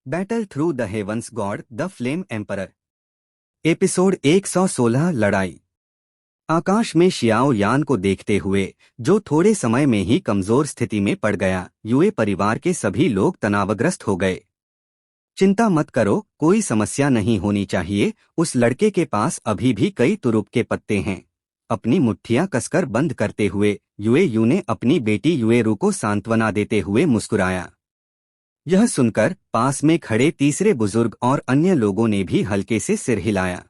Battle through the heavens god the flame emperor. Episode 116 लड़ाई। आकाश में Xiao यान को देखते हुए, जो थोड़े समय में ही कमजोर स्थिति में पड़ गया, युए परिवार के सभी लोग तनावग्रस्त हो गए। चिंता मत करो, कोई समस्या नहीं होनी चाहिए। उस लड़के के पास अभी भी कई तुरुप के पत्ते हैं। अपनी मुट्ठियां कसकर बंद करते हुए युए यू ने अपनी बेटी युएरू को सांत्वना देते हुए मुस्कुराया। यह सुनकर पास में खड़े तीसरे बुजुर्ग और अन्य लोगों ने भी हल्के से सिर हिलाया।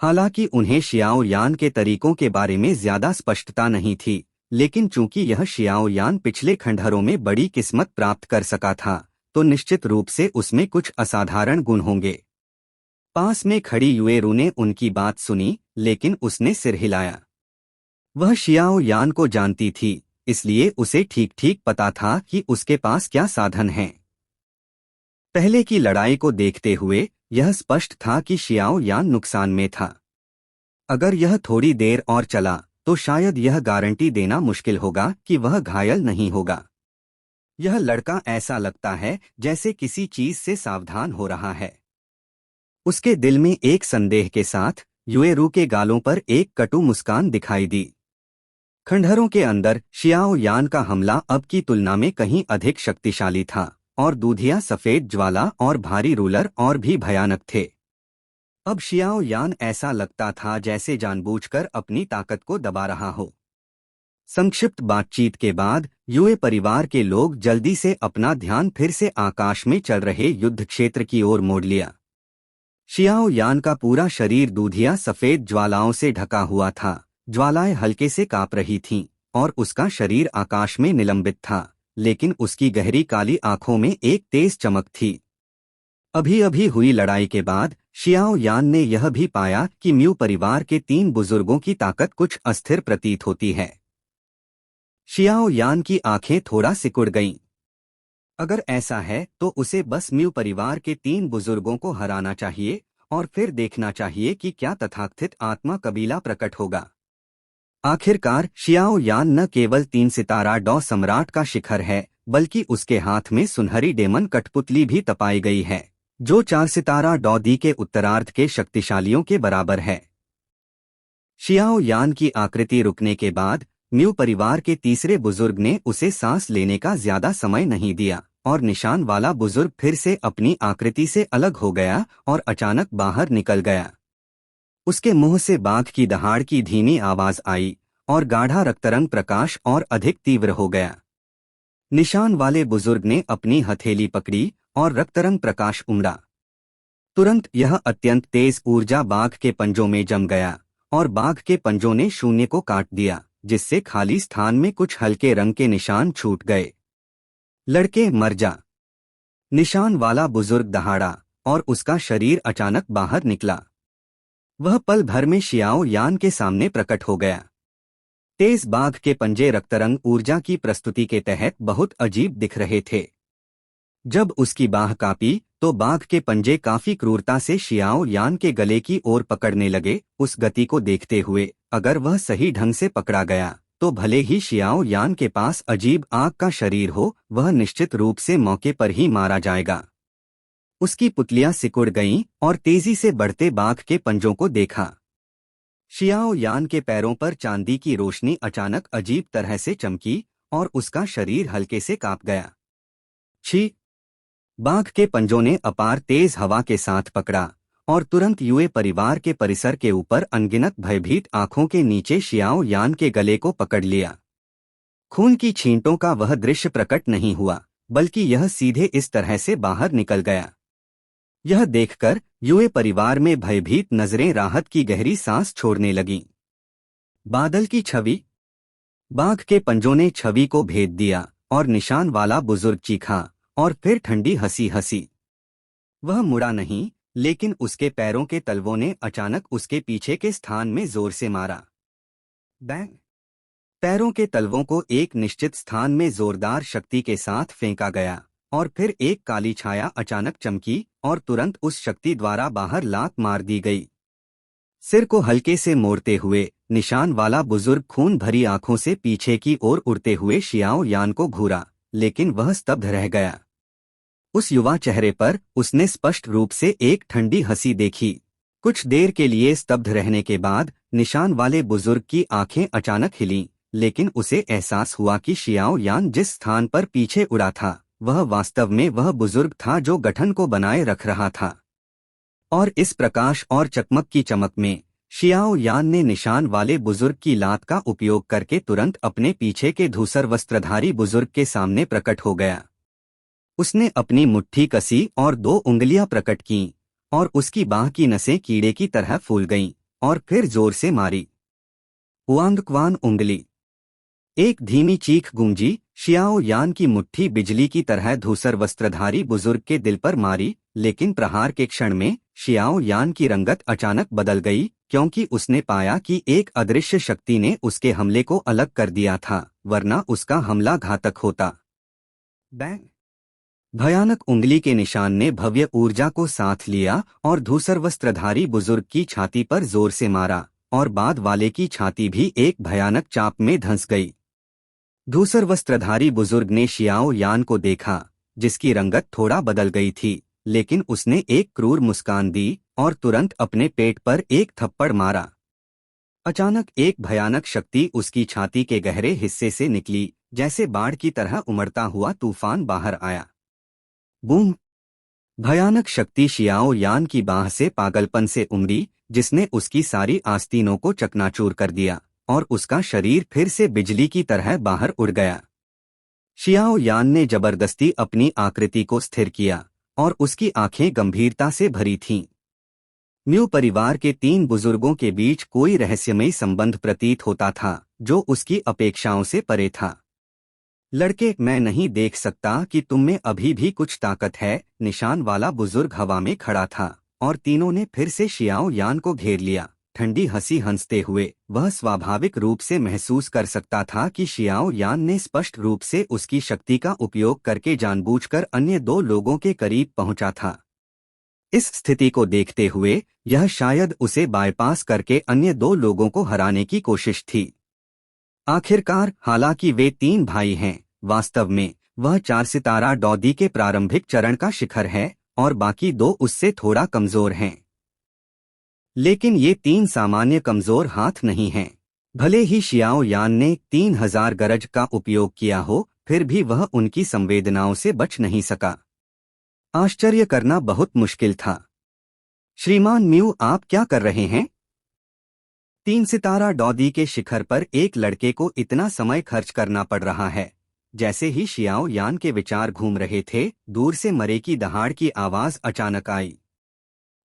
हालांकि उन्हें शियाओ यान के तरीकों के बारे में ज्यादा स्पष्टता नहीं थी, लेकिन चूंकि यह शियाओ यान पिछले खंडहरों में बड़ी किस्मत प्राप्त कर सका था, तो निश्चित रूप से उसमें कुछ असाधारण गुण होंगे। पास में खड़ी युएरू ने उनकी बात सुनी, लेकिन उसने सिर हिलाया। वह शियाओ यान को जानती थी, इसलिए उसे ठीक ठीक पता था कि उसके पास क्या साधन हैं। पहले की लड़ाई को देखते हुए यह स्पष्ट था कि शियाओ यान नुकसान में था। अगर यह थोड़ी देर और चला तो शायद यह गारंटी देना मुश्किल होगा कि वह घायल नहीं होगा। यह लड़का ऐसा लगता है जैसे किसी चीज से सावधान हो रहा है। उसके दिल में एक संदेह के साथ युएरू के गालों पर एक कटु मुस्कान दिखाई दी। खंडहरों के अंदर शियाओ यान का हमला अब की तुलना में कहीं अधिक शक्तिशाली था, और दूधिया सफेद ज्वाला और भारी रूलर और भी भयानक थे। अब शियाओ यान ऐसा लगता था जैसे जानबूझकर अपनी ताकत को दबा रहा हो। संक्षिप्त बातचीत के बाद युए परिवार के लोग जल्दी से अपना ध्यान फिर से आकाश में चल रहे युद्ध क्षेत्र की ओर मोड़ लिया। शियाओ यान का पूरा शरीर दूधिया सफेद ज्वालाओं से ढका हुआ था। ज्वालाएं हल्के से कांप रही थीं, और उसका शरीर आकाश में निलंबित था, लेकिन उसकी गहरी काली आंखों में एक तेज चमक थी। अभी अभी हुई लड़ाई के बाद शियाओ यान ने यह भी पाया कि म्यू परिवार के 3 बुजुर्गों की ताकत कुछ अस्थिर प्रतीत होती है। शियाओ यान की आंखें थोड़ा सिकुड़ गईं। अगर ऐसा है तो उसे बस म्यू परिवार के 3 बुजुर्गों को हराना चाहिए, और फिर देखना चाहिए कि क्या तथाकथित आत्मा कबीला प्रकट होगा। आखिरकार शियाओ यान न केवल 3 सितारा डॉ सम्राट का शिखर है, बल्कि उसके हाथ में सुनहरी डेमन कठपुतली भी तपाई गई है, जो 4 सितारा डॉ दी के उत्तरार्ध के शक्तिशालियों के बराबर है। शियाओ यान की आकृति रुकने के बाद म्यू परिवार के तीसरे बुजुर्ग ने उसे सांस लेने का ज्यादा समय नहीं दिया, और निशान वाला बुजुर्ग फिर से अपनी आकृति से अलग हो गया और अचानक बाहर निकल गया। उसके मुंह से बाघ की दहाड़ की धीमी आवाज आई, और गाढ़ा रक्तरंग प्रकाश और अधिक तीव्र हो गया। निशान वाले बुजुर्ग ने अपनी हथेली पकड़ी और रक्तरंग प्रकाश उमड़ा। तुरंत यह अत्यंत तेज ऊर्जा बाघ के पंजों में जम गया, और बाघ के पंजों ने शून्य को काट दिया, जिससे खाली स्थान में कुछ हल्के रंग के निशान छूट गए। लड़के मर जा! निशान वाला बुजुर्ग दहाड़ा, और उसका शरीर अचानक बाहर निकला। वह पल भर में शियाओ यान के सामने प्रकट हो गया। तेज बाघ के पंजे रक्तरंग ऊर्जा की प्रस्तुति के तहत बहुत अजीब दिख रहे थे। जब उसकी बाह कांपी तो बाघ के पंजे काफी क्रूरता से शियाओ यान के गले की ओर पकड़ने लगे। उस गति को देखते हुए अगर वह सही ढंग से पकड़ा गया तो भले ही शियाओ यान के पास अजीब आग का शरीर हो, वह निश्चित रूप से मौके पर ही मारा जाएगा। उसकी पुतलियां सिकुड़ गईं और तेजी से बढ़ते बाघ के पंजों को देखा। शियाओ यान के पैरों पर चांदी की रोशनी अचानक अजीब तरह से चमकी, और उसका शरीर हल्के से कांप गया। छी! बाघ के पंजों ने अपार तेज हवा के साथ पकड़ा, और तुरंत युए परिवार के परिसर के ऊपर अनगिनत भयभीत आंखों के नीचे शियाओ यान के गले को पकड़ लिया। खून की छींटों का वह दृश्य प्रकट नहीं हुआ, बल्कि यह सीधे इस तरह से बाहर निकल गया। यह देखकर युए परिवार में भयभीत नजरें राहत की गहरी सांस छोड़ने लगीं। बादल की छवि! बाघ के पंजों ने छवि को भेद दिया, और निशान वाला बुजुर्ग चीखा, और फिर ठंडी हंसी हंसी। वह मुड़ा नहीं, लेकिन उसके पैरों के तलवों ने अचानक उसके पीछे के स्थान में जोर से मारा। बैंग! पैरों के तलवों को एक निश्चित स्थान में जोरदार शक्ति के साथ फेंका गया, और फिर एक काली छाया अचानक चमकी, और तुरंत उस शक्ति द्वारा बाहर लात मार दी गई। सिर को हल्के से मोड़ते हुए निशान वाला बुजुर्ग खून भरी आंखों से पीछे की ओर उड़ते हुए शियाओ यान को घूरा, लेकिन वह स्तब्ध रह गया। उस युवा चेहरे पर उसने स्पष्ट रूप से एक ठंडी हंसी देखी। कुछ देर के लिए स्तब्ध रहने के बाद निशान वाले बुजुर्ग की आंखें अचानक हिलीं, लेकिन उसे एहसास हुआ कि शियाओ यान जिस स्थान पर पीछे उड़ा था वह वास्तव में वह बुजुर्ग था जो गठन को बनाए रख रहा था। और इस प्रकाश और चकमक की चमक में शियाओ यान ने निशान वाले बुजुर्ग की लात का उपयोग करके तुरंत अपने पीछे के धूसर वस्त्रधारी बुजुर्ग के सामने प्रकट हो गया। उसने अपनी मुट्ठी कसी और 2 उंगलियां प्रकट कीं, और उसकी बाह की नसें कीड़े की तरह फूल गईं, और फिर जोर से मारी। हुआंगक्वान उंगली। एक धीमी चीख गूंजी। शियाओ यान की मुट्ठी बिजली की तरह धूसर वस्त्रधारी बुजुर्ग के दिल पर मारी, लेकिन प्रहार के क्षण में शियाओ यान की रंगत अचानक बदल गई, क्योंकि उसने पाया कि एक अदृश्य शक्ति ने उसके हमले को अलग कर दिया था, वरना उसका हमला घातक होता। बैंग! भयानक उंगली के निशान ने भव्य ऊर्जा को साथ लिया और धूसर वस्त्रधारी बुजुर्ग की छाती पर जोर से मारा, और बाद वाले की छाती भी एक भयानक चाप में धंस गई। धूसर वस्त्रधारी बुजुर्ग ने शियाओ यान को देखा, जिसकी रंगत थोड़ा बदल गई थी, लेकिन उसने एक क्रूर मुस्कान दी और तुरंत अपने पेट पर एक थप्पड़ मारा। अचानक एक भयानक शक्ति उसकी छाती के गहरे हिस्से से निकली, जैसे बाढ़ की तरह उमड़ता हुआ तूफान बाहर आया। बूम! भयानक शक्ति शियाओ यान की बाह से पागलपन से उमड़ी, जिसने उसकी सारी आस्तीनों को चकनाचूर कर दिया, और उसका शरीर फिर से बिजली की तरह बाहर उड़ गया। शियाओ यान ने जबरदस्ती अपनी आकृति को स्थिर किया, और उसकी आंखें गंभीरता से भरी थीं। म्यू परिवार के 3 बुजुर्गों के बीच कोई रहस्यमयी संबंध प्रतीत होता था, जो उसकी अपेक्षाओं से परे था। लड़के, मैं नहीं देख सकता कि तुममें अभी भी कुछ ताकत है। निशान वाला बुजुर्ग हवा में खड़ा था, और तीनों ने फिर से शियाओ यान को घेर लिया। ठंडी हंसी हंसते हुए वह स्वाभाविक रूप से महसूस कर सकता था कि शियाओ यान ने स्पष्ट रूप से उसकी शक्ति का उपयोग करके जानबूझकर अन्य 2 लोगों के करीब पहुंचा था। इस स्थिति को देखते हुए यह शायद उसे बाईपास करके अन्य 2 लोगों को हराने की कोशिश थी। आखिरकार, हालांकि वे 3 भाई हैं, वास्तव में वह 4 सितारा डौदी के प्रारंभिक चरण का शिखर है, और बाकी 2 उससे थोड़ा कमजोर हैं। लेकिन ये 3 सामान्य कमजोर हाथ नहीं हैं। भले ही शियाओ यान ने 3000 गरज का उपयोग किया हो, फिर भी वह उनकी संवेदनाओं से बच नहीं सका। आश्चर्य करना बहुत मुश्किल था। श्रीमान म्यू, आप क्या कर रहे हैं? 3 सितारा डौदी के शिखर पर एक लड़के को इतना समय खर्च करना पड़ रहा है। जैसे ही शियाओ यान के विचार घूम रहे थे, दूर से मरे की दहाड़ की आवाज अचानक आई।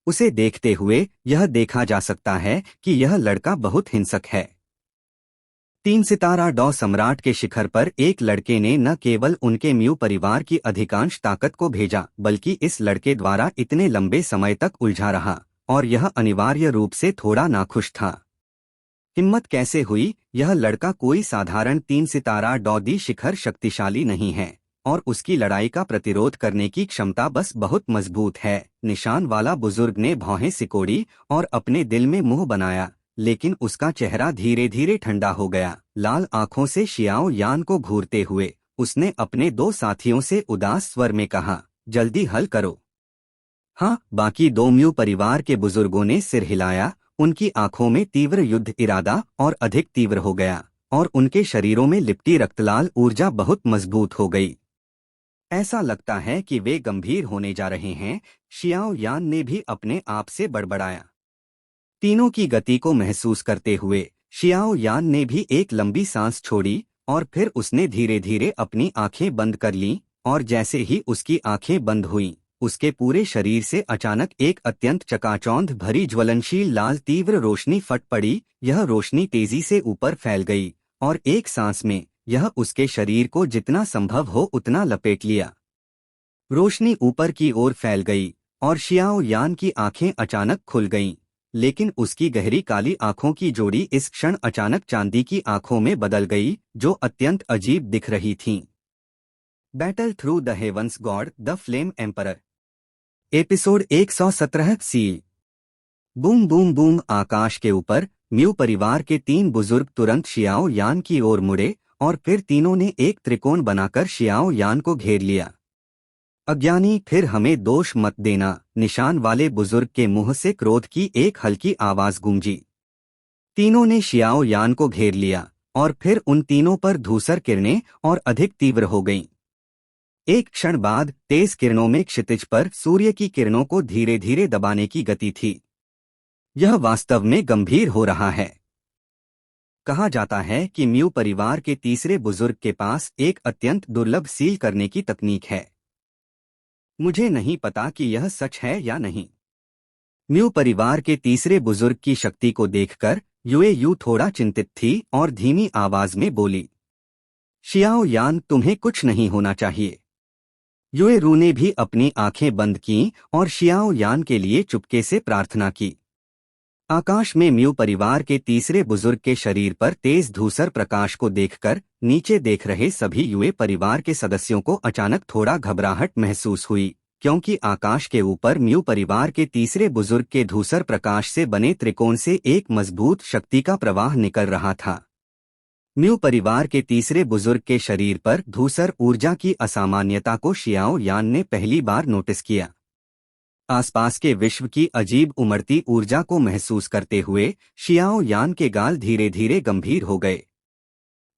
उसे देखते हुए यह देखा जा सकता है कि यह लड़का बहुत हिंसक है। 3 सितारा डॉ सम्राट के शिखर पर एक लड़के ने न केवल उनके म्यू परिवार की अधिकांश ताकत को भेजा, बल्कि इस लड़के द्वारा इतने लंबे समय तक उलझा रहा, और यह अनिवार्य रूप से थोड़ा नाखुश था। हिम्मत कैसे हुई? यह लड़का कोई साधारण 3 सितारा डौदी शिखर शक्तिशाली नहीं है, और उसकी लड़ाई का प्रतिरोध करने की क्षमता बस बहुत मजबूत है। निशान वाला बुजुर्ग ने भौहें सिकोड़ी और अपने दिल में मुंह बनाया, लेकिन उसका चेहरा धीरे धीरे ठंडा हो गया। लाल आंखों से शियाओ यान को घूरते हुए उसने अपने 2 साथियों से उदास स्वर में कहा, जल्दी हल करो। हाँ, बाकी 2 म्यू परिवार के बुजुर्गों ने सिर हिलाया। उनकी आंखों में तीव्र युद्ध इरादा और अधिक तीव्र हो गया, और उनके शरीरों में लिपटी रक्तलाल ऊर्जा बहुत मजबूत हो गई। ऐसा लगता है कि वे गंभीर होने जा रहे हैं। शियाओ यान ने भी अपने आप से बड़बड़ाया। तीनों की गति को महसूस करते हुए शियाओ यान ने भी एक लंबी सांस छोड़ी, और फिर उसने धीरे धीरे अपनी आंखें बंद कर लीं, और जैसे ही उसकी आंखें बंद हुईं, उसके पूरे शरीर से अचानक एक अत्यंत चकाचौंध भरी ज्वलनशील लाल तीव्र रोशनी फट पड़ी। यह रोशनी तेजी से ऊपर फैल गई, और एक सांस में यह उसके शरीर को जितना संभव हो उतना लपेट लिया। रोशनी ऊपर की ओर फैल गई, और शियाओ यान की आंखें अचानक खुल गईं, लेकिन उसकी गहरी काली आंखों की जोड़ी इस क्षण अचानक चांदी की आंखों में बदल गई, जो अत्यंत अजीब दिख रही थीं। Battle through the heavens god the flame emperor. Episode 117 सील। Boom boom boom. आकाश के ऊपर म्यू परिवार के 3 बुजुर्ग तुरंत शियाओ यान की ओर मुड़े, और फिर तीनों ने एक त्रिकोण बनाकर शियाओ यान को घेर लिया। अज्ञानी, फिर हमें दोष मत देना, निशान वाले बुजुर्ग के मुंह से क्रोध की एक हल्की आवाज गूंजी। तीनों ने शियाओ यान को घेर लिया और फिर उन तीनों पर धूसर किरणें और अधिक तीव्र हो गईं। एक क्षण बाद तेज किरणों में क्षितिज पर सूर्य की किरणों को धीरे धीरे दबाने की गति थी। यह वास्तव में गंभीर हो रहा है। कहा जाता है कि म्यू परिवार के तीसरे बुजुर्ग के पास एक अत्यंत दुर्लभ सील करने की तकनीक है। मुझे नहीं पता कि यह सच है या नहीं। म्यू परिवार के तीसरे बुजुर्ग की शक्ति को देखकर यू थोड़ा चिंतित थी और धीमी आवाज में बोली, शियाओ यान, तुम्हें कुछ नहीं होना चाहिए। रू ने भी अपनी आंखें बंद की और शियाओ यान के लिए चुपके से प्रार्थना की। आकाश में म्यू परिवार के तीसरे बुजुर्ग के शरीर पर तेज धूसर प्रकाश को देखकर नीचे देख रहे सभी यूए परिवार के सदस्यों को अचानक थोड़ा घबराहट महसूस हुई, क्योंकि आकाश के ऊपर म्यू परिवार के तीसरे बुजुर्ग के धूसर प्रकाश से बने त्रिकोण से एक मजबूत शक्ति का प्रवाह निकल रहा था। म्यू परिवार के तीसरे बुजुर्ग के शरीर पर धूसर ऊर्जा की असामान्यता को शियाओ यान ने पहली बार नोटिस किया। आसपास के विश्व की अजीब उमड़ती ऊर्जा को महसूस करते हुए शियाओ यान के गाल धीरे धीरे गंभीर हो गए।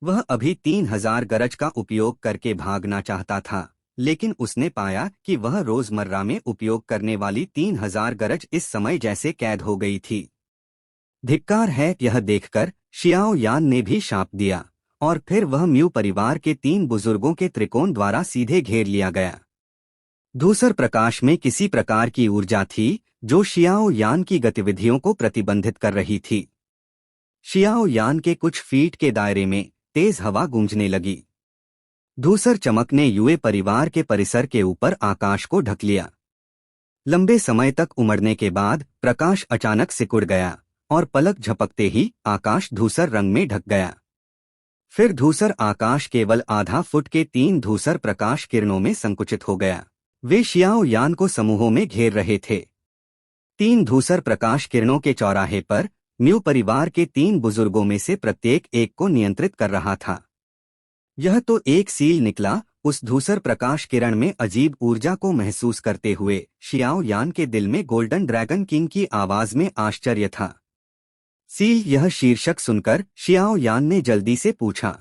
वह अभी 3000 गरज का उपयोग करके भागना चाहता था, लेकिन उसने पाया कि वह रोजमर्रा में उपयोग करने वाली 3000 गरज इस समय जैसे कैद हो गई थी। धिक्कार है, यह देखकर शियाओ यान ने भी शाप दिया और फिर वह म्यू परिवार के 3 बुजुर्गों के त्रिकोण द्वारा सीधे घेर लिया गया। धूसर प्रकाश में किसी प्रकार की ऊर्जा थी जो शियाओ यान की गतिविधियों को प्रतिबंधित कर रही थी। शियाओ यान के कुछ फीट के दायरे में तेज हवा गूंजने लगी। धूसर चमक ने यूए परिवार के परिसर के ऊपर आकाश को ढक लिया। लंबे समय तक उमड़ने के बाद प्रकाश अचानक सिकुड़ गया और पलक झपकते ही आकाश धूसर रंग में ढक गया। फिर धूसर आकाश केवल आधा फुट के 3 धूसर प्रकाश किरणों में संकुचित हो गया। वे शियाओ यान को समूहों में घेर रहे थे। 3 धूसर प्रकाश किरणों के चौराहे पर म्यू परिवार के 3 बुजुर्गों में से प्रत्येक एक को नियंत्रित कर रहा था। यह तो एक सील निकला। उस धूसर प्रकाश किरण में अजीब ऊर्जा को महसूस करते हुए शियाओ यान के दिल में गोल्डन ड्रैगन किंग की आवाज में आश्चर्य था। सील, यह शीर्षक सुनकर शियाओ यान ने जल्दी से पूछा।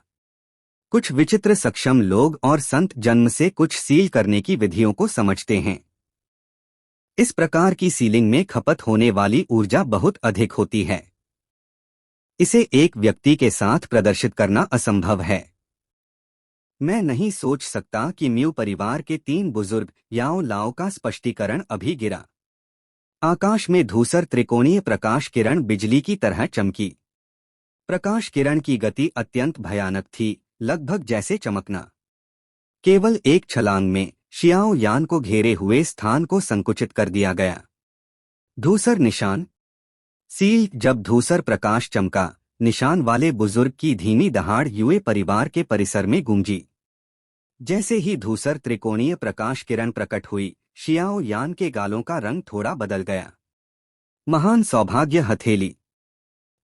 कुछ विचित्र सक्षम लोग और संत जन्म से कुछ सील करने की विधियों को समझते हैं। इस प्रकार की सीलिंग में खपत होने वाली ऊर्जा बहुत अधिक होती है। इसे एक व्यक्ति के साथ प्रदर्शित करना असंभव है। मैं नहीं सोच सकता कि म्यू परिवार के 3 बुजुर्ग याओ लाओ का स्पष्टीकरण अभी गिरा। आकाश में धूसर त्रिकोणीय प्रकाश किरण बिजली की तरह चमकी। प्रकाश किरण की गति अत्यंत भयानक थी, लगभग जैसे चमकना। केवल एक छलांग में शियाओ यान को घेरे हुए स्थान को संकुचित कर दिया गया। धूसर निशान सील। जब धूसर प्रकाश चमका, निशान वाले बुजुर्ग की धीमी दहाड़ यूए परिवार के परिसर में गूंजी। जैसे ही धूसर त्रिकोणीय प्रकाश किरण प्रकट हुई, शियाओ यान के गालों का रंग थोड़ा बदल गया। महान सौभाग्य हथेली।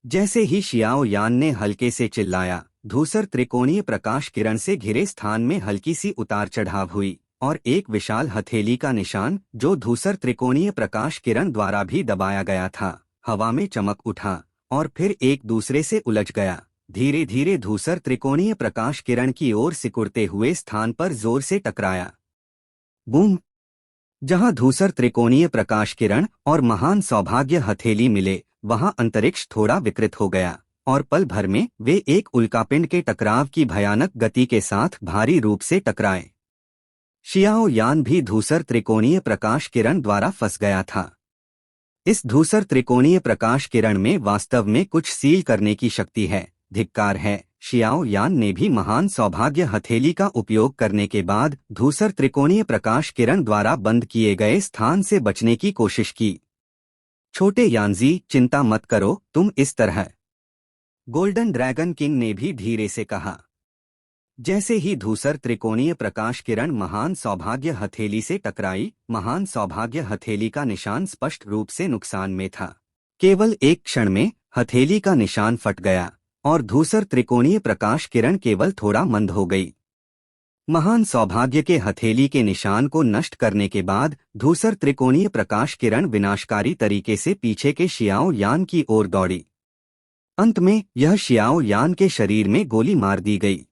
जैसे ही शियाओ यान ने हल्के से चिल्लाया, धूसर त्रिकोणीय प्रकाश किरण से घिरे स्थान में हल्की सी उतार चढ़ाव हुई और एक विशाल हथेली का निशान, जो धूसर त्रिकोणीय प्रकाश किरण द्वारा भी दबाया गया था, हवा में चमक उठा और फिर एक दूसरे से उलझ गया। धीरे धीरे धूसर त्रिकोणीय प्रकाश किरण की ओर सिकुड़ते हुए स्थान पर जोर से टकराया। बूम! जहां धूसर त्रिकोणीय प्रकाश किरण और महान सौभाग्य हथेली मिले, वहां अंतरिक्ष थोड़ा विकृत हो गया और पल भर में वे एक उल्कापिंड के टकराव की भयानक गति के साथ भारी रूप से टकराए। शियाओ यान भी धूसर त्रिकोणीय प्रकाश किरण द्वारा फंस गया था। इस धूसर त्रिकोणीय प्रकाश किरण में वास्तव में कुछ सील करने की शक्ति है। धिक्कार है, शियाओ यान ने भी महान सौभाग्य हथेली का उपयोग करने के बाद धूसर त्रिकोणीय प्रकाश किरण द्वारा बंद किए गए स्थान से बचने की कोशिश की। छोटे यानजी, चिंता मत करो, तुम इस तरह। गोल्डन ड्रैगन किंग ने भी धीरे से कहा। जैसे ही धूसर त्रिकोणीय प्रकाश किरण महान सौभाग्य हथेली से टकराई, महान सौभाग्य हथेली का निशान स्पष्ट रूप से नुकसान में था। केवल एक क्षण में हथेली का निशान फट गया और धूसर त्रिकोणीय प्रकाश किरण केवल थोड़ा मंद हो गई। महान सौभाग्य के हथेली के निशान को नष्ट करने के बाद धूसर त्रिकोणीय प्रकाश किरण विनाशकारी तरीके से पीछे के शियाओ यान की ओर दौड़ी। अंत में यह शियाओ यान के शरीर में गोली मार दी गई।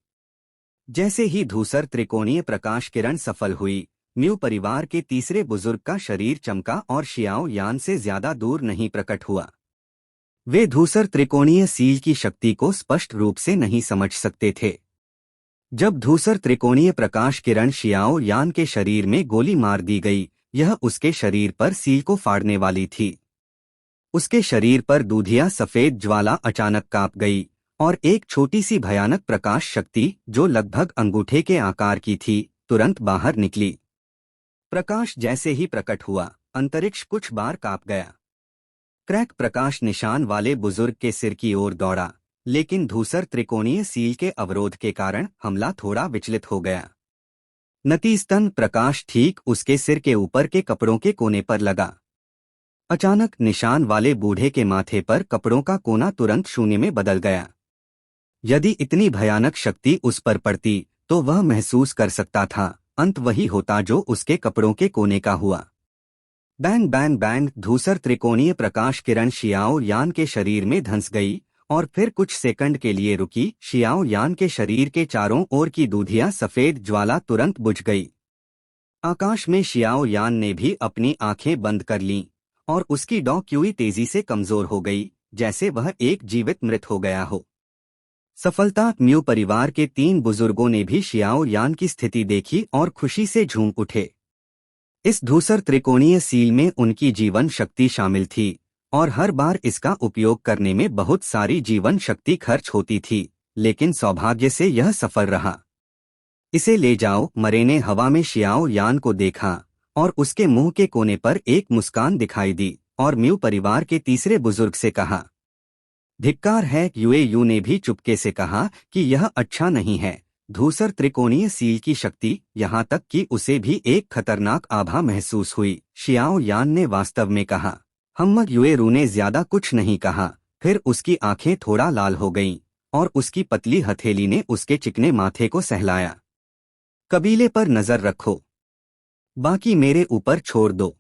जैसे ही धूसर त्रिकोणीय प्रकाश किरण सफल हुई, म्यू परिवार के तीसरे बुजुर्ग का शरीर चमका और शियाओ यान से ज्यादा दूर नहीं प्रकट हुआ। वे धूसर त्रिकोणीय सील की शक्ति को स्पष्ट रूप से नहीं समझ सकते थे। जब धूसर त्रिकोणीय प्रकाश किरण शियाओ यान के शरीर में गोली मार दी गई, यह उसके शरीर पर सील को फाड़ने वाली थी। उसके शरीर पर दूधिया सफेद ज्वाला अचानक कांप गई और एक छोटी सी भयानक प्रकाश शक्ति जो लगभग अंगूठे के आकार की थी, तुरंत बाहर निकली। प्रकाश जैसे ही प्रकट हुआ, अंतरिक्ष कुछ बार कांप गया। क्रैक प्रकाश निशान वाले बुजुर्ग के सिर की ओर दौड़ा, लेकिन धूसर त्रिकोणीय सील के अवरोध के कारण हमला थोड़ा विचलित हो गया। नतीजतन प्रकाश ठीक उसके सिर के ऊपर के कपड़ों के कोने पर लगा। अचानक निशान वाले बूढ़े के माथे पर कपड़ों का कोना तुरंत शून्य में बदल गया। यदि इतनी भयानक शक्ति उस पर पड़ती तो वह महसूस कर सकता था, अंत वही होता जो उसके कपड़ों के कोने का हुआ। बैंग बैंग बैंग, धूसर त्रिकोणीय प्रकाश किरण शियाओ यान के शरीर में धंस गई और फिर कुछ सेकंड के लिए रुकी। शियाओ यान के शरीर के चारों ओर की दूधिया सफेद ज्वाला तुरंत बुझ गई। आकाश में शियाओ यान ने भी अपनी आंखें बंद कर लीं और उसकी डॉ क्यूई तेजी से कमजोर हो गई, जैसे वह एक जीवित मृत हो गया हो। सफलता। म्यू परिवार के 3 बुजुर्गों ने भी शियाओ यान की स्थिति देखी और खुशी से झूम उठे। इस धूसर त्रिकोणीय सील में उनकी जीवन शक्ति शामिल थी और हर बार इसका उपयोग करने में बहुत सारी जीवन शक्ति खर्च होती थी, लेकिन सौभाग्य से यह सफल रहा। इसे ले जाओ। मरे ने हवा में शियाओ यान को देखा और उसके मुंह के कोने पर एक मुस्कान दिखाई दी और म्यू परिवार के तीसरे बुजुर्ग से कहा, धिक्कार है। यूएयू ने भी चुपके से कहा कि यह अच्छा नहीं है। धूसर त्रिकोणीय सील की शक्ति, यहाँ तक कि उसे भी एक खतरनाक आभा महसूस हुई। शियाओ यान ने वास्तव में कहा। यूएयू ने ज्यादा कुछ नहीं कहा, फिर उसकी आंखें थोड़ा लाल हो गईं और उसकी पतली हथेली ने उसके चिकने माथे को सहलाया। कबीले पर नजर रखो, बाकी मेरे ऊपर छोड़ दो।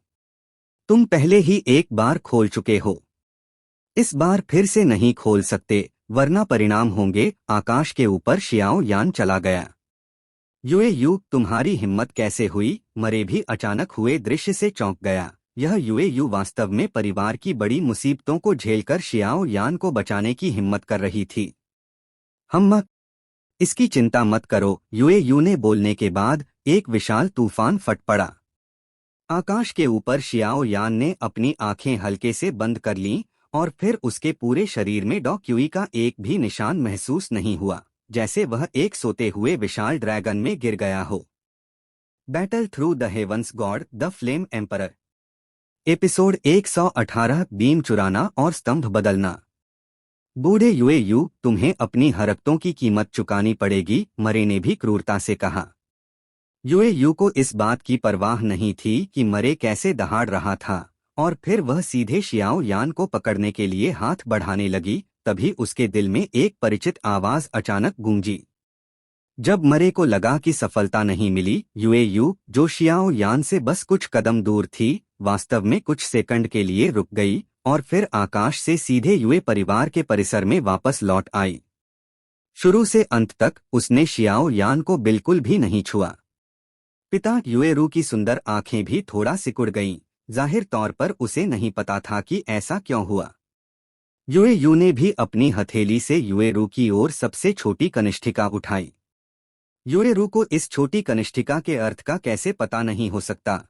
तुम पहले ही एक बार खोल चुके हो, इस बार फिर से नहीं खोल सकते, वरना परिणाम होंगे। आकाश के ऊपर शियाओ यान चला गया। यूएयू, तुम्हारी हिम्मत कैसे हुई? मरे भी अचानक हुए दृश्य से चौंक गया। यह यूएयू वास्तव में परिवार की बड़ी मुसीबतों को झेलकर शियाओ यान को बचाने की हिम्मत कर रही थी। इसकी चिंता मत करो। यूएयू ने बोलने के बाद एक विशाल तूफान फट पड़ा। आकाश के ऊपर शियाओ यान ने अपनी आंखें हल्के से बंद कर लीं और फिर उसके पूरे शरीर में डॉ क्यूई का एक भी निशान महसूस नहीं हुआ, जैसे वह एक सोते हुए विशाल ड्रैगन में गिर गया हो। Battle through the heavens god the flame emperor. Episode 118, beam चुराना और स्तंभ बदलना। बूढ़े यूएयू, तुम्हें अपनी हरकतों की कीमत चुकानी पड़ेगी, मरे ने भी क्रूरता से कहा। यूएयू को इस बात की परवाह नहीं थी कि मरे कैसे दहाड़ रहा था और फिर वह सीधे शियाओ यान को पकड़ने के लिए हाथ बढ़ाने लगी। तभी उसके दिल में एक परिचित आवाज अचानक गूंजी। जब मरे को लगा कि सफलता नहीं मिली, यूएयू, जो शियाओ यान से बस कुछ कदम दूर थी, वास्तव में कुछ सेकंड के लिए रुक गई और फिर आकाश से सीधे यूए परिवार के परिसर में वापस लौट आई। शुरू से अंत तक उसने शियाओ यान को बिल्कुल भी नहीं छुआ। पिता यूएरू की सुंदर आंखें भी थोड़ा सिकुड़ गईं। जाहिर तौर पर उसे नहीं पता था कि ऐसा क्यों हुआ। यूएयू ने भी अपनी हथेली से यूएरू की ओर सबसे छोटी कनिष्ठिका उठाई। यूएरू को इस छोटी कनिष्ठिका के अर्थ का कैसे पता नहीं हो सकता।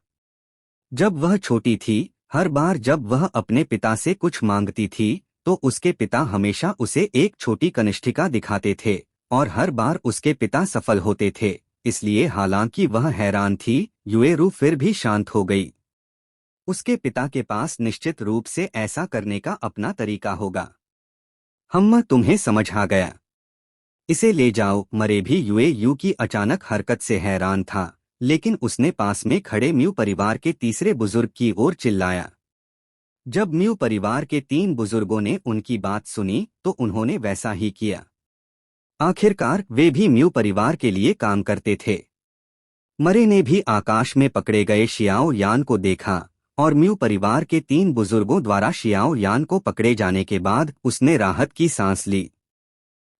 जब वह छोटी थी, हर बार जब वह अपने पिता से कुछ मांगती थी तो उसके पिता हमेशा उसे एक छोटी कनिष्ठिका दिखाते थे और हर बार उसके पिता सफल होते थे। इसलिए हालांकि वह हैरान थी, यूएरू फिर भी शांत हो गई। उसके पिता के पास निश्चित रूप से ऐसा करने का अपना तरीका होगा। तुम्हें समझ आ गया। इसे ले जाओ। मरे भी यूएयू की अचानक हरकत से हैरान था, लेकिन उसने पास में खड़े म्यू परिवार के तीसरे बुजुर्ग की ओर चिल्लाया। जब म्यू परिवार के 3 बुजुर्गों ने उनकी बात सुनी तो उन्होंने वैसा ही किया। आखिरकार वे भी म्यू परिवार के लिए काम करते थे। मरे ने भी आकाश में पकड़े गए शियाओ यान को देखा और म्यू परिवार के 3 बुजुर्गों द्वारा शियाओ यान को पकड़े जाने के बाद उसने राहत की सांस ली।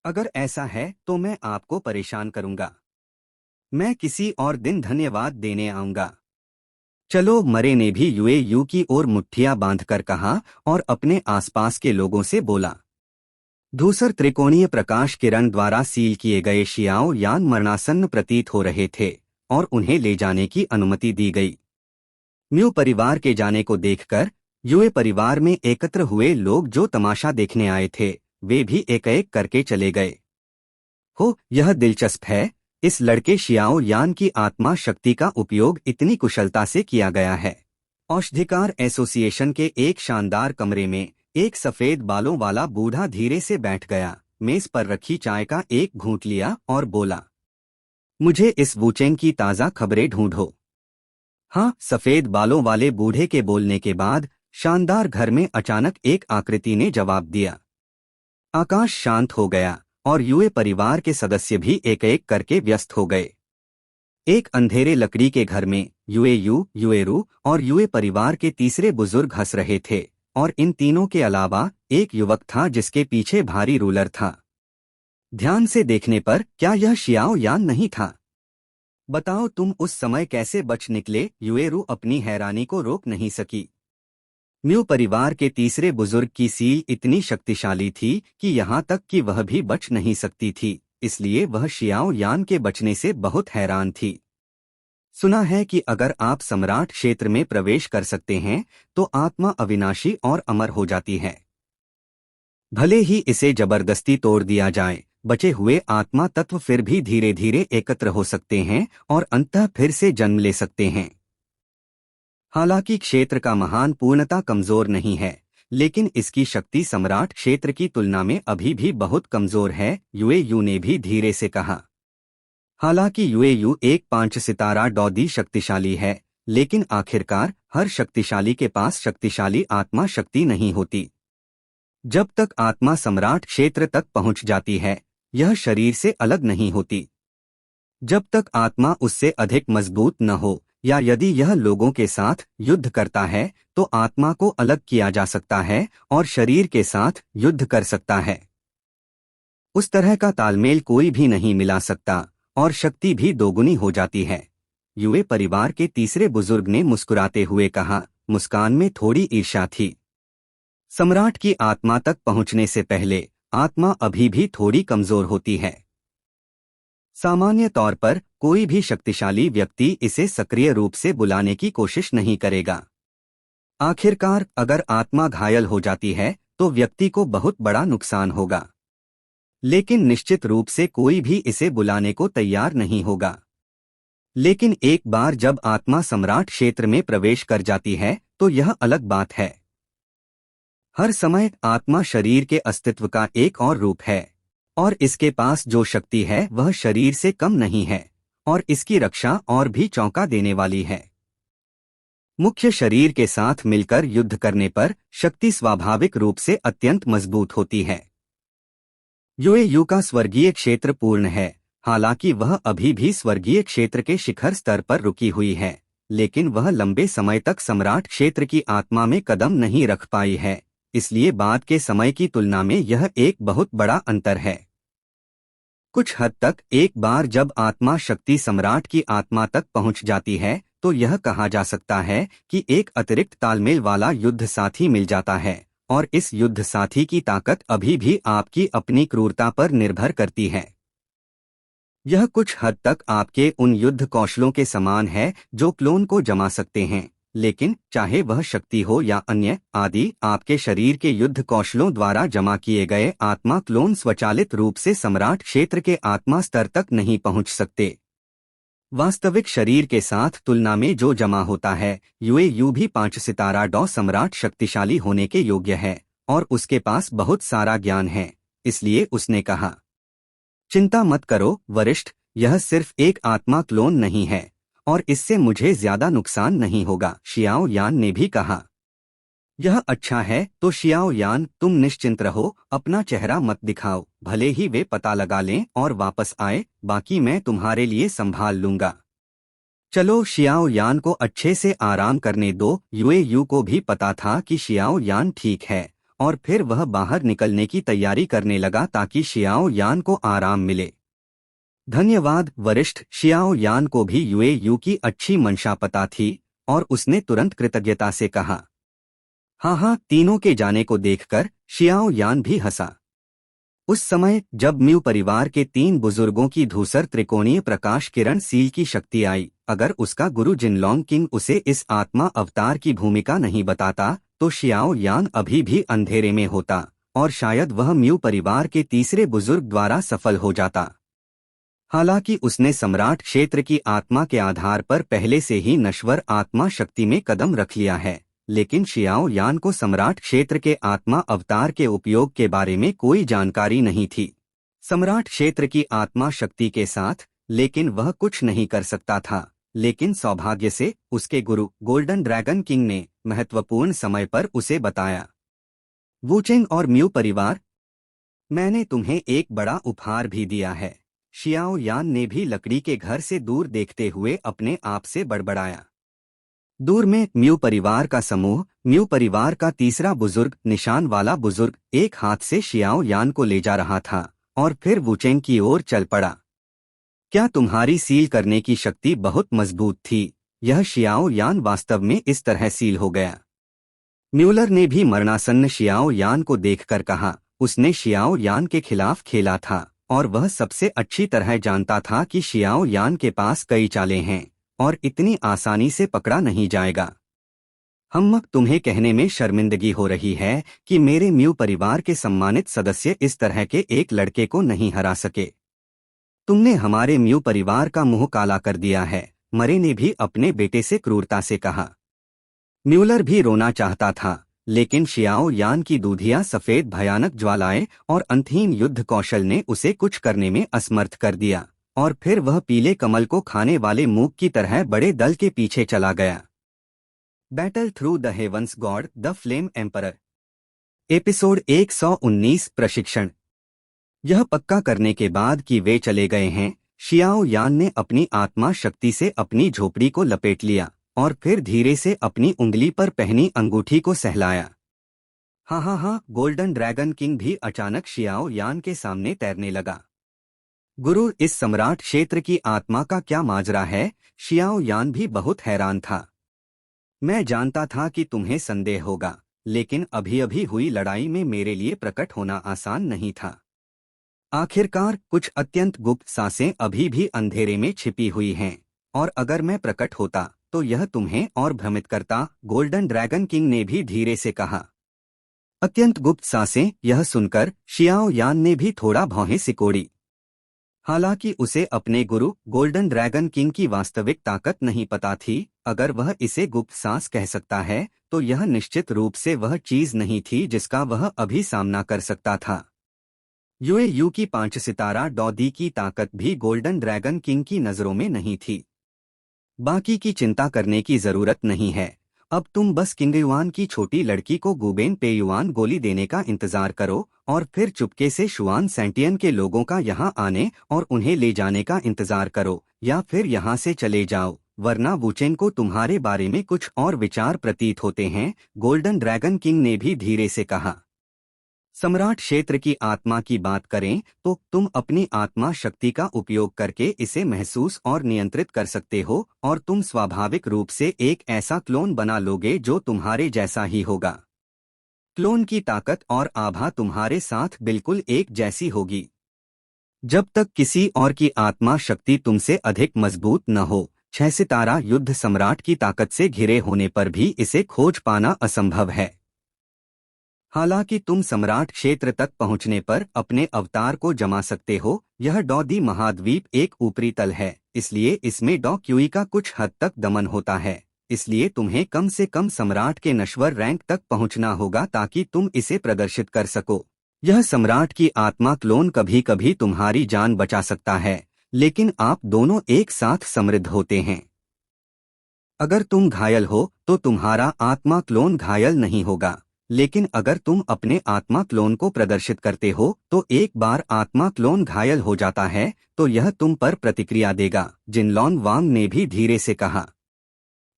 अगर ऐसा है तो मैं आपको परेशान करूंगा। मैं किसी और दिन धन्यवाद देने आऊंगा। चलो, मरे ने भी यूएयू की ओर मुट्ठियां बांधकर कहा और अपने आसपास के लोगों से बोला। धूसर त्रिकोणीय प्रकाश किरण द्वारा सील किए गए शियाओ यान मरणासन्न प्रतीत हो रहे थे और उन्हें ले जाने की अनुमति दी गई। म्यू परिवार के जाने को देखकर यूए परिवार में एकत्र हुए लोग जो तमाशा देखने आए थे वे भी एक एक करके चले गए। हो, यह दिलचस्प है। इस लड़के शियाओ यान की आत्मा शक्ति का उपयोग इतनी कुशलता से किया गया है। औषधिकार एसोसिएशन के एक शानदार कमरे में एक सफेद बालों वाला बूढ़ा धीरे से बैठ गया, मेज पर रखी चाय का एक घूंट लिया और बोला, मुझे इस वुचेंग की ताज़ा खबरें ढूंढो। हाँ, सफेद बालों वाले बूढ़े के बोलने के बाद शानदार घर में अचानक एक आकृति ने जवाब दिया। आकाश शांत हो गया और यूए परिवार के सदस्य भी एक एक करके व्यस्त हो गए। एक अंधेरे लकड़ी के घर में यूएयू, यूएरू और यूए परिवार के तीसरे बुजुर्ग हंस रहे थे और इन तीनों के अलावा एक युवक था जिसके पीछे भारी रूलर था। ध्यान से देखने पर क्या यह शियाओ यान नहीं था? बताओ, तुम उस समय कैसे बच निकले? यूएरू अपनी हैरानी को रोक नहीं सकी। म्यू परिवार के तीसरे बुजुर्ग की सील इतनी शक्तिशाली थी कि यहाँ तक कि वह भी बच नहीं सकती थी, इसलिए वह शियाओ यान के बचने से बहुत हैरान थी। सुना है कि अगर आप सम्राट क्षेत्र में प्रवेश कर सकते हैं तो आत्मा अविनाशी और अमर हो जाती है। भले ही इसे जबरदस्ती तोड़ दिया जाए, बचे हुए आत्मा तत्व फिर भी धीरे धीरे एकत्र हो सकते हैं और अंततः फिर से जन्म ले सकते हैं। हालांकि क्षेत्र का महान पूर्णता कमजोर नहीं है, लेकिन इसकी शक्ति सम्राट क्षेत्र की तुलना में अभी भी बहुत कमजोर है, यूएयू ने भी धीरे से कहा। हालांकि यूएयू एक 5 सितारा डौदी शक्तिशाली है, लेकिन आखिरकार हर शक्तिशाली के पास शक्तिशाली आत्मा शक्ति नहीं होती। जब तक आत्मा सम्राट क्षेत्र तक पहुंच जाती है, यह शरीर से अलग नहीं होती। जब तक आत्मा उससे अधिक मजबूत न हो या यदि यह लोगों के साथ युद्ध करता है तो आत्मा को अलग किया जा सकता है और शरीर के साथ युद्ध कर सकता है। उस तरह का तालमेल कोई भी नहीं मिला सकता और शक्ति भी दोगुनी हो जाती है। यूए परिवार के तीसरे बुजुर्ग ने मुस्कुराते हुए कहा, मुस्कान में थोड़ी ईर्ष्या थी। सम्राट की आत्मा तक पहुंचने से पहले आत्मा अभी भी थोड़ी कमजोर होती है। सामान्य तौर पर कोई भी शक्तिशाली व्यक्ति इसे सक्रिय रूप से बुलाने की कोशिश नहीं करेगा। आखिरकार अगर आत्मा घायल हो जाती है तो व्यक्ति को बहुत बड़ा नुकसान होगा, लेकिन निश्चित रूप से कोई भी इसे बुलाने को तैयार नहीं होगा। लेकिन एक बार जब आत्मा सम्राट क्षेत्र में प्रवेश कर जाती है तो यह अलग बात है। हर समय आत्मा शरीर के अस्तित्व का एक और रूप है और इसके पास जो शक्ति है वह शरीर से कम नहीं है और इसकी रक्षा और भी चौंका देने वाली है। मुख्य शरीर के साथ मिलकर युद्ध करने पर शक्ति स्वाभाविक रूप से अत्यंत मजबूत होती है। यूएयू का स्वर्गीय क्षेत्र पूर्ण है, हालांकि वह अभी भी स्वर्गीय क्षेत्र के शिखर स्तर पर रुकी हुई है, लेकिन वह लंबे समय तक सम्राट क्षेत्र की आत्मा में कदम नहीं रख पाई है, इसलिए बाद के समय की तुलना में यह एक बहुत बड़ा अंतर है। कुछ हद तक एक बार जब आत्मा शक्ति सम्राट की आत्मा तक पहुंच जाती है तो यह कहा जा सकता है कि एक अतिरिक्त तालमेल वाला युद्ध साथी मिल जाता है और इस युद्ध साथी की ताकत अभी भी आपकी अपनी क्रूरता पर निर्भर करती है। यह कुछ हद तक आपके उन युद्ध कौशलों के समान है जो क्लोन को जमा सकते हैं, लेकिन चाहे वह शक्ति हो या अन्य आदि, आपके शरीर के युद्ध कौशलों द्वारा जमा किए गए आत्मा क्लोन स्वचालित रूप से सम्राट क्षेत्र के आत्मा स्तर तक नहीं पहुंच सकते। वास्तविक शरीर के साथ तुलना में जो जमा होता है, यूएयू भी 5 सितारा डॉ सम्राट शक्तिशाली होने के योग्य है और उसके पास बहुत सारा ज्ञान है, इसलिए उसने कहा, चिंता मत करो वरिष्ठ, यह सिर्फ एक आत्मा क्लोन नहीं है और इससे मुझे ज्यादा नुकसान नहीं होगा। शियाओ यान ने भी कहा, यह अच्छा है तो शियाओ यान, तुम निश्चिंत रहो, अपना चेहरा मत दिखाओ, भले ही वे पता लगा लें और वापस आए, बाकी मैं तुम्हारे लिए संभाल लूंगा। चलो शियाओ यान को अच्छे से आराम करने दो। युए यू को भी पता था कि शियाओ यान ठीक है और फिर वह बाहर निकलने की तैयारी करने लगा ताकि शियाओ यान को आराम मिले। धन्यवाद वरिष्ठ। शियाओ यान को भी युए यू की अच्छी मंशा पता थी और उसने तुरंत कृतज्ञता से कहा, हाँ हाँ। तीनों के जाने को देखकर शियाओ यान भी हंसा। उस समय जब म्यू परिवार के 3 बुजुर्गों की धूसर त्रिकोणीय प्रकाश किरण सील की शक्ति आई, अगर उसका गुरु जिनलोंग किंग उसे इस आत्मा अवतार की भूमिका नहीं बताता तो शियाओ यान अभी भी अंधेरे में होता और शायद वह म्यू परिवार के तीसरे बुजुर्ग द्वारा सफल हो जाता। हालांकि उसने सम्राट क्षेत्र की आत्मा के आधार पर पहले से ही नश्वर आत्मा शक्ति में कदम रख लिया है, लेकिन शियाओ यान को सम्राट क्षेत्र के आत्मा अवतार के उपयोग के बारे में कोई जानकारी नहीं थी। सम्राट क्षेत्र की आत्मा शक्ति के साथ लेकिन वह कुछ नहीं कर सकता था, लेकिन सौभाग्य से उसके गुरु गोल्डन ड्रैगन किंग ने महत्वपूर्ण समय पर उसे बताया। वुचेंग और म्यू परिवार, मैंने तुम्हें एक बड़ा उपहार भी दिया है। शियाओ यान ने भी लकड़ी के घर से दूर देखते हुए अपने आप से बड़बड़ाया। दूर में म्यू परिवार का समूह, म्यू परिवार का तीसरा बुजुर्ग, निशान वाला बुजुर्ग, एक हाथ से शियाओ यान को ले जा रहा था और फिर वुचेंग की ओर चल पड़ा। क्या तुम्हारी सील करने की शक्ति बहुत मजबूत थी? यह शियाओ यान वास्तव में इस तरह सील हो गया। म्यूलर ने भी मरणासन्न शियाओ यान को देखकर कहा, उसने शियाओ यान के खिलाफ खेला था और वह सबसे अच्छी तरह जानता था कि शियाओ यान के पास कई चालें हैं और इतनी आसानी से पकड़ा नहीं जाएगा। तुम्हें कहने में शर्मिंदगी हो रही है कि मेरे म्यू परिवार के सम्मानित सदस्य इस तरह के एक लड़के को नहीं हरा सके। तुमने हमारे म्यू परिवार का मुंह काला कर दिया है, मरे ने भी अपने बेटे से क्रूरता से कहा। म्यूलर भी रोना चाहता था, लेकिन शियाओ यान की दूधिया सफेद भयानक ज्वालाएं और अंतहीन युद्ध कौशल ने उसे कुछ करने में असमर्थ कर दिया और फिर वह पीले कमल को खाने वाले मूक की तरह बड़े दल के पीछे चला गया। Battle through the heavens god the flame emperor. Episode 119 प्रशिक्षण। यह पक्का करने के बाद कि वे चले गए हैं, शियाओ यान ने अपनी आत्मा शक्ति से अपनी झोपड़ी को लपेट लिया और फिर धीरे से अपनी उंगली पर पहनी अंगूठी को सहलाया। हाँ, गोल्डन ड्रैगन किंग भी अचानक शियाओ यान के सामने तैरने लगा। गुरु, इस सम्राट क्षेत्र की आत्मा का क्या माजरा है? शियाओ यान भी बहुत हैरान था। मैं जानता था कि तुम्हें संदेह होगा, लेकिन अभी अभी हुई लड़ाई में मेरे लिए प्रकट होना आसान नहीं था। आखिरकार कुछ अत्यंत गुप्त सांसें अभी भी अंधेरे में छिपी हुई हैं, और अगर मैं प्रकट होता तो यह तुम्हें और भ्रमित करता, गोल्डन ड्रैगन किंग ने भी धीरे से कहा। अत्यंत गुप्त सांसें, यह सुनकर शियाओ यान ने भी थोड़ा भौहें सिकोड़ी। हालांकि उसे अपने गुरु गोल्डन ड्रैगन किंग की वास्तविक ताकत नहीं पता थी, अगर वह इसे गुप्त सांस कह सकता है तो यह निश्चित रूप से वह चीज नहीं थी जिसका वह अभी सामना कर सकता था। युए यू की 5 सितारा डॉदी की ताकत भी गोल्डन ड्रैगन किंग की नजरों में नहीं थी। बाकी की चिंता करने की जरूरत नहीं है, अब तुम बस किंग युआन की छोटी लड़की को गुबेन पे युआन गोली देने का इंतजार करो और फिर चुपके से शुआन सेंटियन के लोगों का यहाँ आने और उन्हें ले जाने का इंतजार करो, या फिर यहाँ से चले जाओ, वरना वुचेंग को तुम्हारे बारे में कुछ और विचार प्रतीत होते हैं। गोल्डन ड्रैगन किंग ने भी धीरे से कहा। सम्राट क्षेत्र की आत्मा की बात करें तो तुम अपनी आत्मा शक्ति का उपयोग करके इसे महसूस और नियंत्रित कर सकते हो और तुम स्वाभाविक रूप से एक ऐसा क्लोन बना लोगे जो तुम्हारे जैसा ही होगा। क्लोन की ताकत और आभा तुम्हारे साथ बिल्कुल एक जैसी होगी। जब तक किसी और की आत्मा शक्ति तुमसे अधिक मजबूत न हो, 6 सितारा युद्ध सम्राट की ताकत से घिरे होने पर भी इसे खोज पाना असंभव है। हालांकि तुम सम्राट क्षेत्र तक पहुंचने पर अपने अवतार को जमा सकते हो। यह डॉदी महाद्वीप एक ऊपरी तल है, इसलिए इसमें डॉ क्यूई का कुछ हद तक दमन होता है, इसलिए तुम्हें कम से कम सम्राट के नश्वर रैंक तक पहुंचना होगा ताकि तुम इसे प्रदर्शित कर सको। यह सम्राट की आत्मा क्लोन कभी कभी तुम्हारी जान बचा सकता है, लेकिन आप दोनों एक साथ समृद्ध होते हैं। अगर तुम घायल हो तो तुम्हारा आत्मा क्लोन घायल नहीं होगा, लेकिन अगर तुम अपने आत्मा क्लोन को प्रदर्शित करते हो तो एक बार आत्मा क्लोन घायल हो जाता है तो यह तुम पर प्रतिक्रिया देगा, जिनलॉन वांग ने भी धीरे से कहा।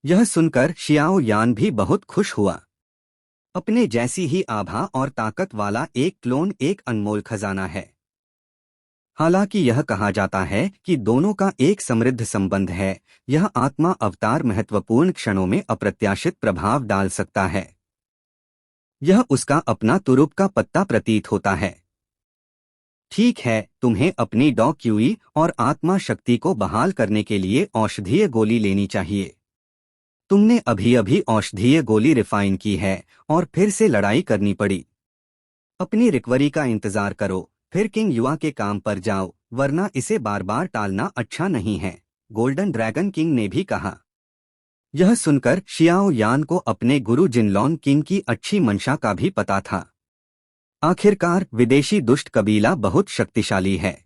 यह सुनकर शियाओ यान भी बहुत खुश हुआ। अपने जैसी ही आभा और ताकत वाला एक क्लोन एक अनमोल खजाना है। हालांकि यह कहा जाता है कि दोनों का एक समृद्ध संबंध है, यह आत्मा अवतार महत्वपूर्ण क्षणों में अप्रत्याशित प्रभाव डाल सकता है। यह उसका अपना तुरुप का पत्ता प्रतीत होता है। ठीक है, तुम्हें अपनी डॉ क्यूई और आत्मा शक्ति को बहाल करने के लिए औषधीय गोली लेनी चाहिए। तुमने अभी अभी औषधीय गोली रिफाइन की है और फिर से लड़ाई करनी पड़ी। अपनी रिकवरी का इंतजार करो, फिर किंग युआ के काम पर जाओ, वरना इसे बार बार टालना अच्छा नहीं है, गोल्डन ड्रैगन किंग ने भी कहा। यह सुनकर शियाओ यान को अपने गुरु जिनलॉन किंग की अच्छी मंशा का भी पता था। आखिरकार विदेशी दुष्ट कबीला बहुत शक्तिशाली है।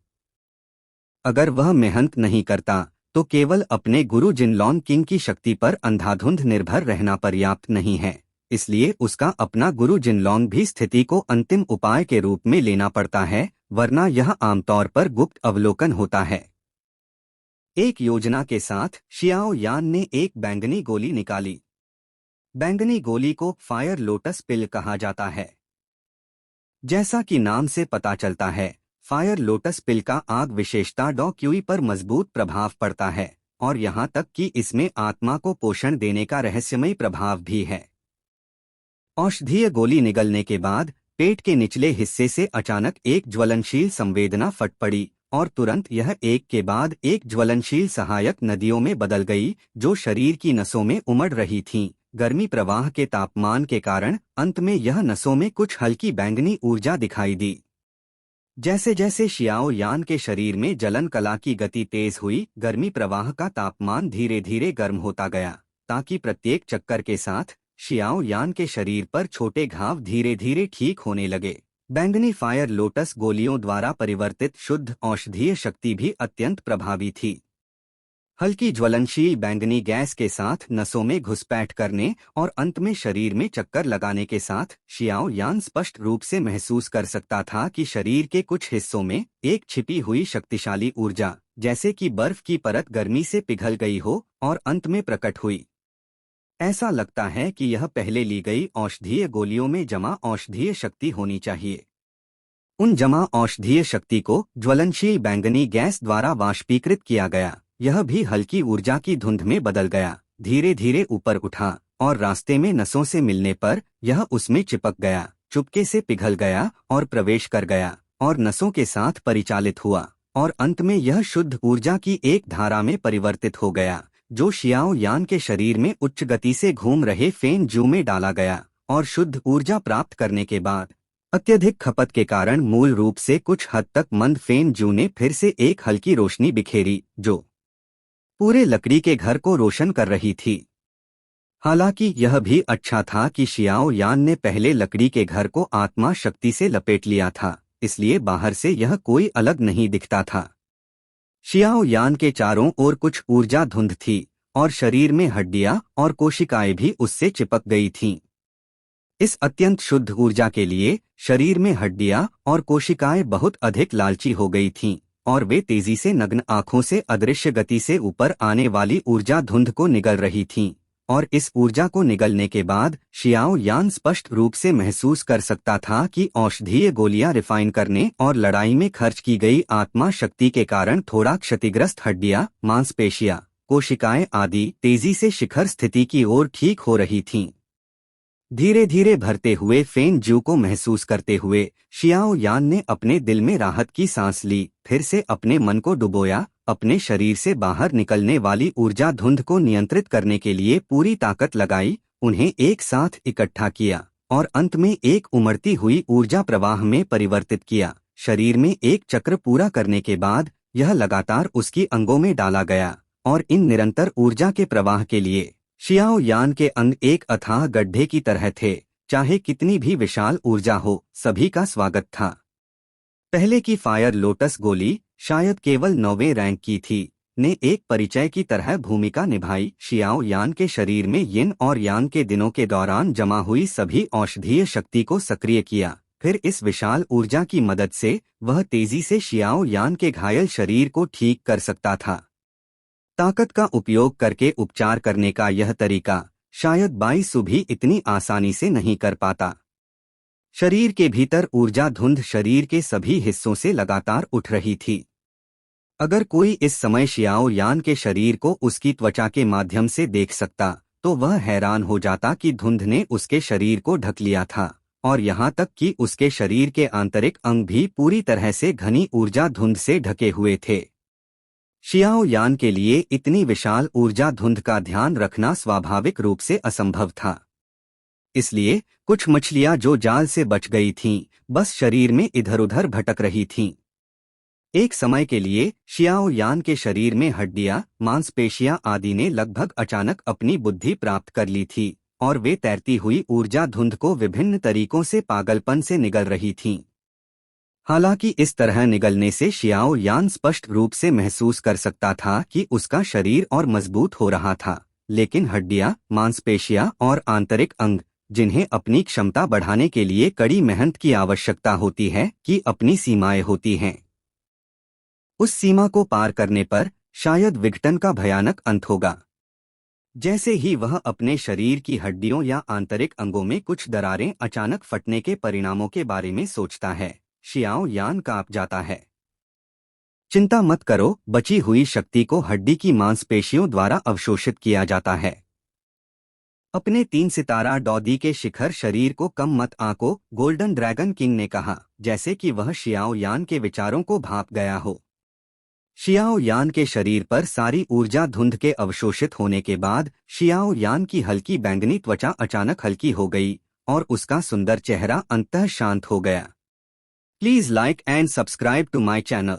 अगर वह मेहनत नहीं करता तो केवल अपने गुरु जिनलॉन किंग की शक्ति पर अंधाधुंध निर्भर रहना पर्याप्त नहीं है, इसलिए उसका अपना गुरु जिनलॉन्ग भी स्थिति को अंतिम उपाय के रूप में लेना पड़ता है, वरना यह आमतौर पर गुप्त अवलोकन होता है। एक योजना के साथ शियाओ यान ने एक बैंगनी गोली निकाली। बैंगनी गोली को फायर लोटस पिल कहा जाता है। जैसा कि नाम से पता चलता है, फायर लोटस पिल का आग विशेषता डॉ क्यूई पर मजबूत प्रभाव पड़ता है और यहाँ तक कि इसमें आत्मा को पोषण देने का रहस्यमयी प्रभाव भी है। औषधीय गोली निगलने के बाद पेट के निचले हिस्से से अचानक एक ज्वलनशील संवेदना फट पड़ी और तुरंत यह एक के बाद एक ज्वलनशील सहायक नदियों में बदल गई, जो शरीर की नसों में उमड़ रही थीं। गर्मी प्रवाह के तापमान के कारण अंत में यह नसों में कुछ हल्की बैंगनी ऊर्जा दिखाई दी। जैसे जैसे शियाओ यान के शरीर में जलन कला की गति तेज हुई, गर्मी प्रवाह का तापमान धीरे धीरे गर्म होता गया, ताकि प्रत्येक चक्कर के साथ शियाओ यान के शरीर पर छोटे घाव धीरे धीरे ठीक होने लगे। बैंगनी फायर लोटस गोलियों द्वारा परिवर्तित शुद्ध औषधीय शक्ति भी अत्यंत प्रभावी थी। हल्की ज्वलनशील बैंगनी गैस के साथ नसों में घुसपैठ करने और अंत में शरीर में चक्कर लगाने के साथ शियाओ यान स्पष्ट रूप से महसूस कर सकता था कि शरीर के कुछ हिस्सों में एक छिपी हुई शक्तिशाली ऊर्जा, जैसे कि बर्फ की परत, गर्मी से पिघल गई हो और अंत में प्रकट हुई। ऐसा लगता है कि यह पहले ली गई औषधीय गोलियों में जमा औषधीय शक्ति होनी चाहिए। उन जमा औषधीय शक्ति को ज्वलनशील बैंगनी गैस द्वारा वाष्पीकृत किया गया। यह भी हल्की ऊर्जा की धुंध में बदल गया, धीरे धीरे ऊपर उठा और रास्ते में नसों से मिलने पर यह उसमें चिपक गया, चुपके से पिघल गया और प्रवेश कर गया और नसों के साथ परिचालित हुआ और अंत में यह शुद्ध ऊर्जा की एक धारा में परिवर्तित हो गया, जो शियाओ यान के शरीर में उच्च गति से घूम रहे फेन जू में डाला गया। और शुद्ध ऊर्जा प्राप्त करने के बाद अत्यधिक खपत के कारण मूल रूप से कुछ हद तक मंद फेन जू ने फिर से एक हल्की रोशनी बिखेरी, जो पूरे लकड़ी के घर को रोशन कर रही थी। हालांकि यह भी अच्छा था कि शियाओ यान ने पहले लकड़ी के घर को आत्मा शक्ति से लपेट लिया था, इसलिए बाहर से यह कोई अलग नहीं दिखता था। शियाओ यान के चारों ओर कुछ ऊर्जा धुंध थी और शरीर में हड्डियां और कोशिकाएं भी उससे चिपक गई थीं। इस अत्यंत शुद्ध ऊर्जा के लिए शरीर में हड्डियां और कोशिकाएं बहुत अधिक लालची हो गई थीं और वे तेजी से नग्न आंखों से अदृश्य गति से ऊपर आने वाली ऊर्जा धुंध को निगल रही थीं। और इस ऊर्जा को निगलने के बाद शियाओ यान स्पष्ट रूप से महसूस कर सकता था कि औषधीय गोलियां रिफाइन करने और लड़ाई में खर्च की गई आत्मा शक्ति के कारण थोड़ा क्षतिग्रस्त हड्डियां, मांसपेशियां, कोशिकाएं आदि तेजी से शिखर स्थिति की ओर ठीक हो रही थीं। धीरे धीरे भरते हुए फेन जू को महसूस करते हुए शियाओ यान ने अपने दिल में राहत की सांस ली, फिर से अपने मन को डुबोया, अपने शरीर से बाहर निकलने वाली ऊर्जा धुंध को नियंत्रित करने के लिए पूरी ताकत लगाई, उन्हें एक साथ इकट्ठा किया और अंत में एक उमड़ती हुई ऊर्जा प्रवाह में परिवर्तित किया। शरीर में एक चक्र पूरा करने के बाद यह लगातार उसकी अंगों में डाला गया और इन निरंतर ऊर्जा के प्रवाह के लिए शियाओ यान के अंग एक अथाह गड्ढे की तरह थे। चाहे कितनी भी विशाल ऊर्जा हो, सभी का स्वागत था। पहले की फायर लोटस गोली शायद केवल 9वें रैंक की थी, ने एक परिचय की तरह भूमिका निभाई। शियाओ यान के शरीर में यिन और यांग के दिनों के दौरान जमा हुई सभी औषधीय शक्ति को सक्रिय किया। फिर इस विशाल ऊर्जा की मदद से वह तेजी से शियाओ यान के घायल शरीर को ठीक कर सकता था। ताकत का उपयोग करके उपचार करने का यह तरीका शायद बाई सु भी इतनी आसानी से नहीं कर पाता। शरीर के भीतर ऊर्जा धुंध शरीर के सभी हिस्सों से लगातार उठ रही थी। अगर कोई इस समय शियाओ यान के शरीर को उसकी त्वचा के माध्यम से देख सकता तो वह हैरान हो जाता कि धुंध ने उसके शरीर को ढक लिया था, और यहाँ तक कि उसके शरीर के आंतरिक अंग भी पूरी तरह से घनी ऊर्जा धुंध से ढके हुए थे। शियाओ यान के लिए इतनी विशाल ऊर्जा धुंध का ध्यान रखना स्वाभाविक रूप से असंभव था। इसलिए कुछ मछलियां जो जाल से बच गई थीं, बस शरीर में इधर-उधर भटक रही थीं। एक समय के लिए शियाओ यान के शरीर में हड्डियां, मांसपेशियां आदि ने लगभग अचानक अपनी बुद्धि प्राप्त कर ली थी और वे तैरती हुई ऊर्जा धुंध को विभिन्न तरीकों से पागलपन से निगल रही थीं। हालांकि इस तरह निगलने से शियाओ यान स्पष्ट रूप से महसूस कर सकता था कि उसका शरीर और मजबूत हो रहा था, लेकिन हड्डियां, मांसपेशियां और आंतरिक अंग, जिन्हें अपनी क्षमता बढ़ाने के लिए कड़ी मेहनत की आवश्यकता होती है, की अपनी सीमाएं होती हैं। उस सीमा को पार करने पर शायद विघटन का भयानक अंत होगा। जैसे ही वह अपने शरीर की हड्डियों या आंतरिक अंगों में कुछ दरारें अचानक फटने के परिणामों के बारे में सोचता है, शियाओ यान कांप जाता है। चिंता मत करो, बची हुई शक्ति को हड्डी की मांसपेशियों द्वारा अवशोषित किया जाता है। अपने 3 सितारा डौदी के शिखर शरीर को कम मत आंको, गोल्डन ड्रैगन किंग ने कहा, जैसे कि वह शियाओ यान के विचारों को भांप गया हो। शियाओ यान के शरीर पर सारी ऊर्जा धुंध के अवशोषित होने के बाद शियाओ यान की हल्की बैंगनी त्वचा अचानक हल्की हो गई और उसका सुंदर चेहरा अंततः शांत हो गया। Please like and subscribe to my channel.